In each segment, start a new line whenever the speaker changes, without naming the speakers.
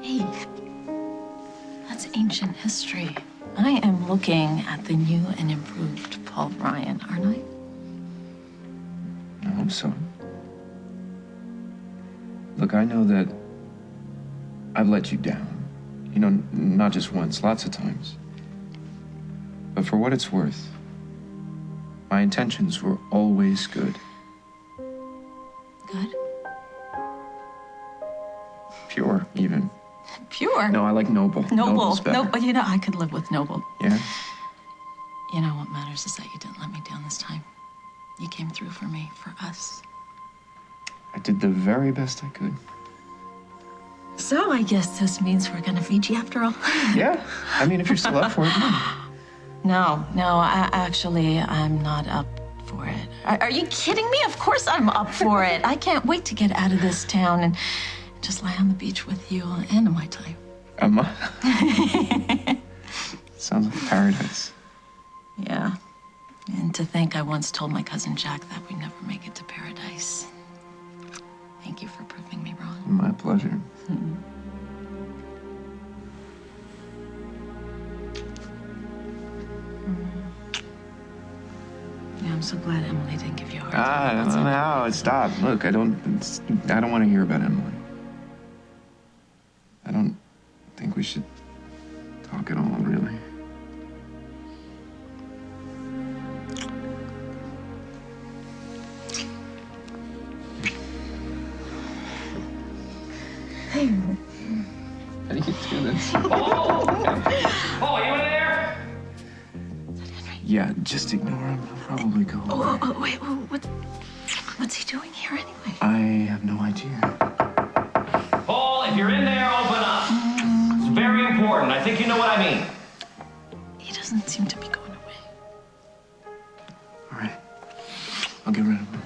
Hey, that's ancient history. I am looking at the new and improved Paul Ryan, aren't I?
I hope so. Look, I know that I've let you down. You know, not just once, lots of times. But for what it's worth, my intentions were always good.
Good?
Pure, even.
Pure?
No, I like noble.
Noble.
Noble's better.
Noble. You know, I could live with noble.
Yeah?
You know, what matters is that you didn't let me down this time. You came through for me, for us.
I did the very best I could.
So I guess this means we're gonna Fiji after all.
Yeah. I mean, if you're still up for it, yeah.
No, I'm not up for it. Are you kidding me? Of course I'm up for it. I can't wait to get out of this town and just lie on the beach with you and my time.
Sounds like paradise.
Yeah. And to think I once told my cousin Jack that we'd never make it to paradise. Thank you for proving me wrong.
My pleasure.
Yeah, I'm so glad Emily didn't give you a hard time.
No, stop. Look, I don't want to hear about Emily. I don't think we should talk at all, really.
Hey.
How do you do this?
Oh, you in there?
Yeah, just ignore him. He'll probably go away.
Wait, what's he doing here anyway?
I have no idea.
Paul, if you're in there, open up. It's very important. I think you know what I mean.
He doesn't seem to be going away.
All right. I'll get rid of him.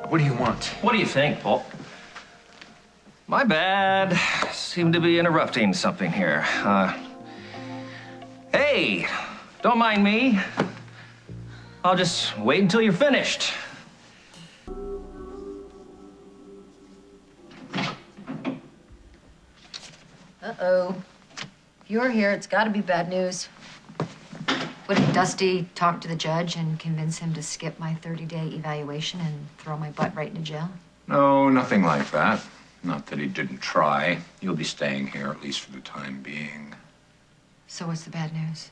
What do you want?
What do you think, Paul? My bad. Seem to be interrupting something here. Hey, don't mind me. I'll just wait until you're finished.
Uh-oh. If you're here, it's got to be bad news. Wouldn't Dusty talk to the judge and convince him to skip my 30-day evaluation and throw my butt right into jail?
No, nothing like that. Not that he didn't try. You'll be staying here, at least for the time being.
So what's the bad news?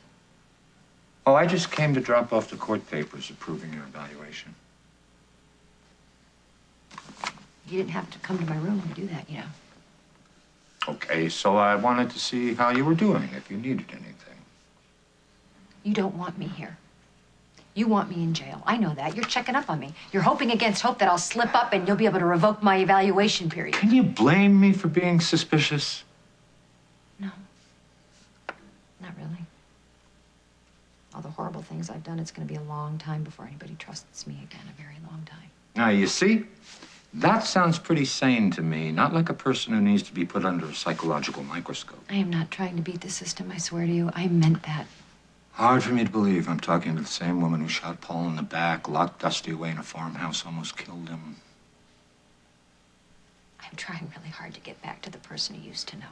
Oh, I just came to drop off the court papers approving your evaluation.
You didn't have to come to my room to do that, you know.
Okay, so I wanted to see how you were doing, if you needed anything.
You don't want me here. You want me in jail. I know that. You're checking up on me. You're hoping against hope that I'll slip up and you'll be able to revoke my evaluation period.
Can you blame me for being suspicious?
No. Not really. All the horrible things I've done, it's going to be a long time before anybody trusts me again. A very long time.
Now, you see, that sounds pretty sane to me. Not like a person who needs to be put under a psychological microscope.
I am not trying to beat the system, I swear to you. I meant that.
Hard for me to believe I'm talking to the same woman who shot Paul in the back, locked Dusty away in a farmhouse, almost killed him.
I'm trying really hard to get back to the person who used to know.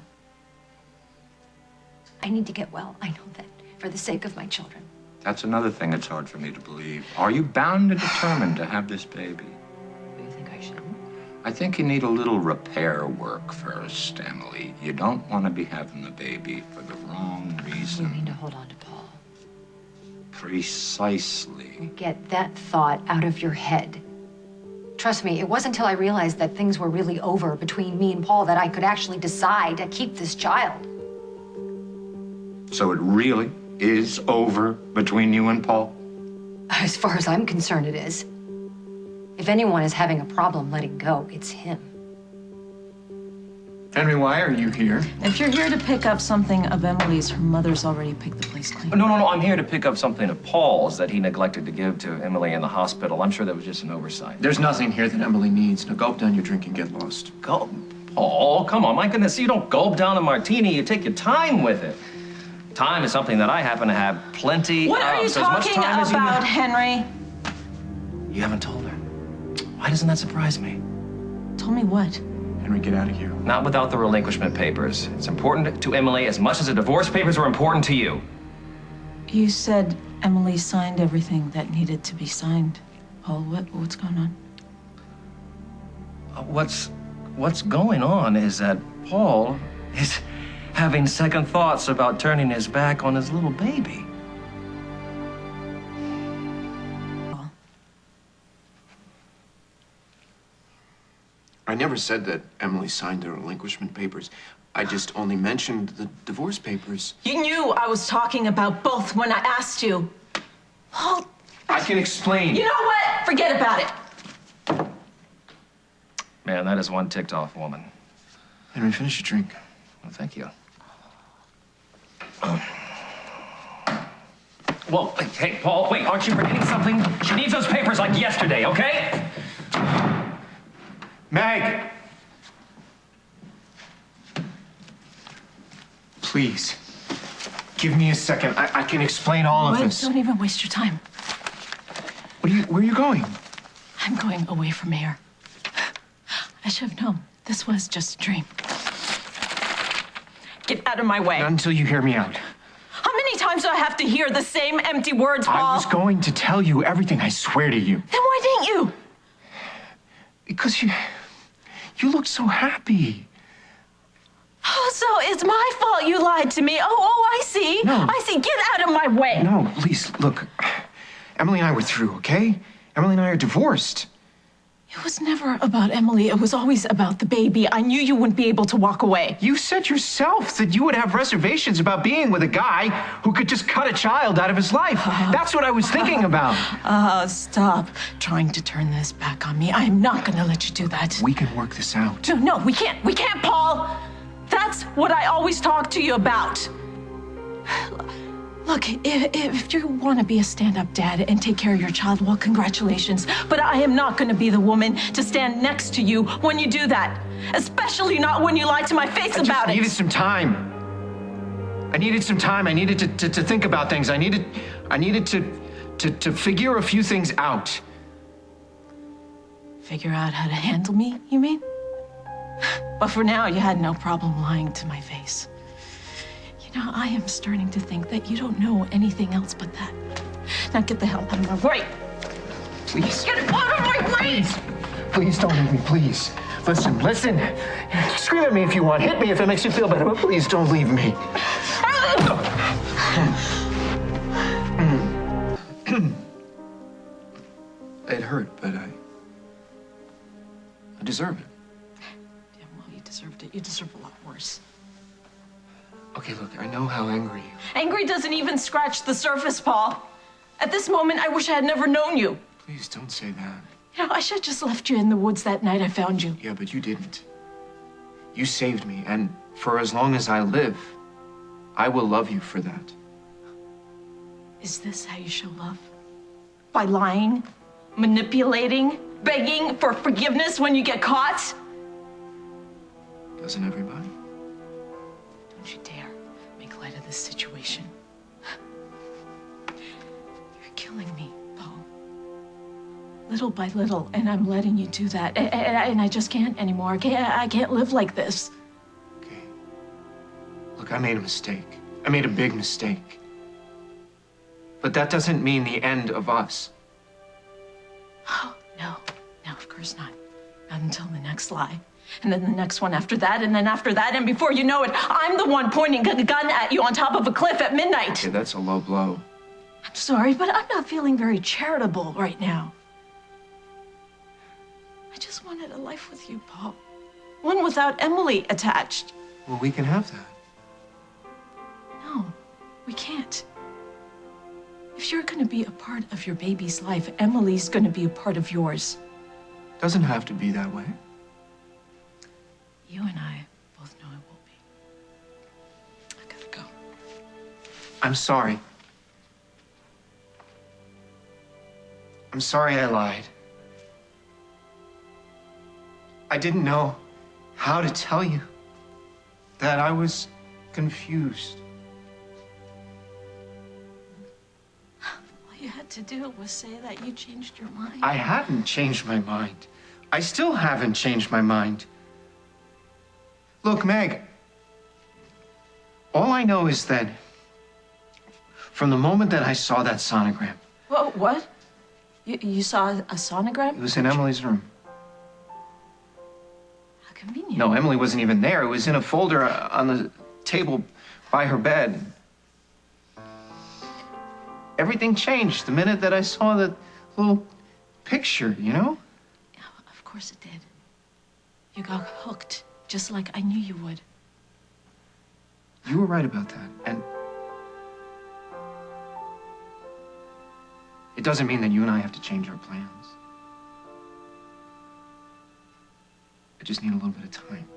I need to get well. I know that. For the sake of my children.
That's another thing that's hard for me to believe. Are you bound and determined to have this baby?
Do you think I should?
I think you need a little repair work first, Emily. You don't want to be having the baby for the wrong reason.
You mean to hold on to Paul?
Precisely.
Get that thought out of your head. Trust me, it wasn't until I realized that things were really over between me and Paul that I could actually decide to keep this child.
So it really is over between you and Paul?
As far as I'm concerned, it is. If anyone is having a problem letting go, it's him.
Henry, why are you here?
If you're here to pick up something of Emily's, her mother's already picked the place clean.
No, I'm here to pick up something of Paul's that he neglected to give to Emily in the hospital. I'm sure that was just an oversight.
There's nothing here that Emily needs. Now gulp down your drink and get lost.
Gulp? Paul, come on, my goodness. You don't gulp down a martini. You take your time with it. Time is something that I happen to have plenty of.
What are you
So as much
talking
time as
about,
you
Henry?
You haven't told her. Why doesn't that surprise me?
Told me what?
Henry, get out of here.
Not without the relinquishment papers. It's important to Emily as much as the divorce papers were important to you.
You said Emily signed everything that needed to be signed. Paul, what's going on?
What's going on is that Paul is having second thoughts about turning his back on his little baby.
I never said that Emily signed the relinquishment papers. I just only mentioned the divorce papers.
You knew I was talking about both when I asked you. Paul,
I can explain.
you know what? Forget about it.
Man, that is one ticked off woman.
Henry, finish your drink.
Well, thank you. Well, hey, Paul, wait, aren't you forgetting something? She needs those papers like yesterday, okay?
Meg! Please, give me a second. I can explain all of this.
Don't even waste your time.
Where are you going?
I'm going away from here. I should have known. This was just a dream. Get out of my way.
Not until you hear me out.
How many times do I have to hear the same empty words, Paul?
I was going to tell you everything, I swear to you.
Then why didn't you?
Because you look so happy.
Oh, so it's my fault you lied to me. Oh, I see.
No.
I see. Get out of my way.
No, please, look. Emily and I were through, okay? Emily and I are divorced.
It was never about Emily. It was always about the baby. I knew you wouldn't be able to walk away.
You said yourself that you would have reservations about being with a guy who could just cut a child out of his life. That's what I was thinking about.
Stop trying to turn this back on me. I am not going to let you do that.
We can work this out.
No, we can't. We can't, Paul. That's what I always talk to you about. Look, if you want to be a stand-up dad and take care of your child, well, congratulations. But I am not going to be the woman to stand next to you when you do that. Especially not when you lie to my face about it.
I needed some time. I needed some time. I needed to think about things. I needed to figure a few things out.
Figure out how to handle me, you mean? But for now, you had no problem lying to my face. You know, I am starting to think that you don't know anything else but that. Now get the hell out of my way.
Please.
Get out of my way!
Please don't leave me, please. Listen. Scream at me if you want. Hit me if it makes you feel better, but please don't leave me. It hurt, but I deserve it.
Yeah, well, you deserved it. You deserve a lot worse.
Okay, look, I know how angry you are.
Angry doesn't even scratch the surface, Paul. At this moment, I wish I had never known you.
Please don't say that.
You know, I should have just left you in the woods that night I found you.
Yeah, but you didn't. You saved me, and for as long as I live, I will love you for that.
Is this how you show love? By lying, manipulating, begging for forgiveness when you get caught?
Doesn't everybody?
Don't you dare make light of this situation. You're killing me, Paul. Little by little, and I'm letting you do that. And I just can't anymore. I can't live like this.
Okay. Look, I made a mistake. I made a big mistake. But that doesn't mean the end of us.
Oh, no, of course not. Not until the next lie. And then the next one after that, and then after that, and before you know it, I'm the one pointing a gun at you on top of a cliff at midnight.
Okay, that's a low blow.
I'm sorry, but I'm not feeling very charitable right now. I just wanted a life with you, Paul. One without Emily attached.
Well, we can have that.
No, we can't. If you're going to be a part of your baby's life, Emily's going to be a part of yours.
Doesn't have to be that way.
You and I both know it will be. I gotta go.
I'm sorry. I'm sorry I lied. I didn't know how to tell you that I was confused.
All you had to do was say that you changed your mind.
I haven't changed my mind. I still haven't changed my mind. Look, Meg, all I know is that from the moment that I saw that sonogram.
Whoa, what? You saw a sonogram?
It was in Emily's room.
How convenient.
No, Emily wasn't even there. It was in a folder on the table by her bed. Everything changed the minute that I saw the little picture, you know?
Yeah, of course it did. You got hooked, just like I knew you would.
You were right about that. And it doesn't mean that you and I have to change our plans. I just need a little bit of time.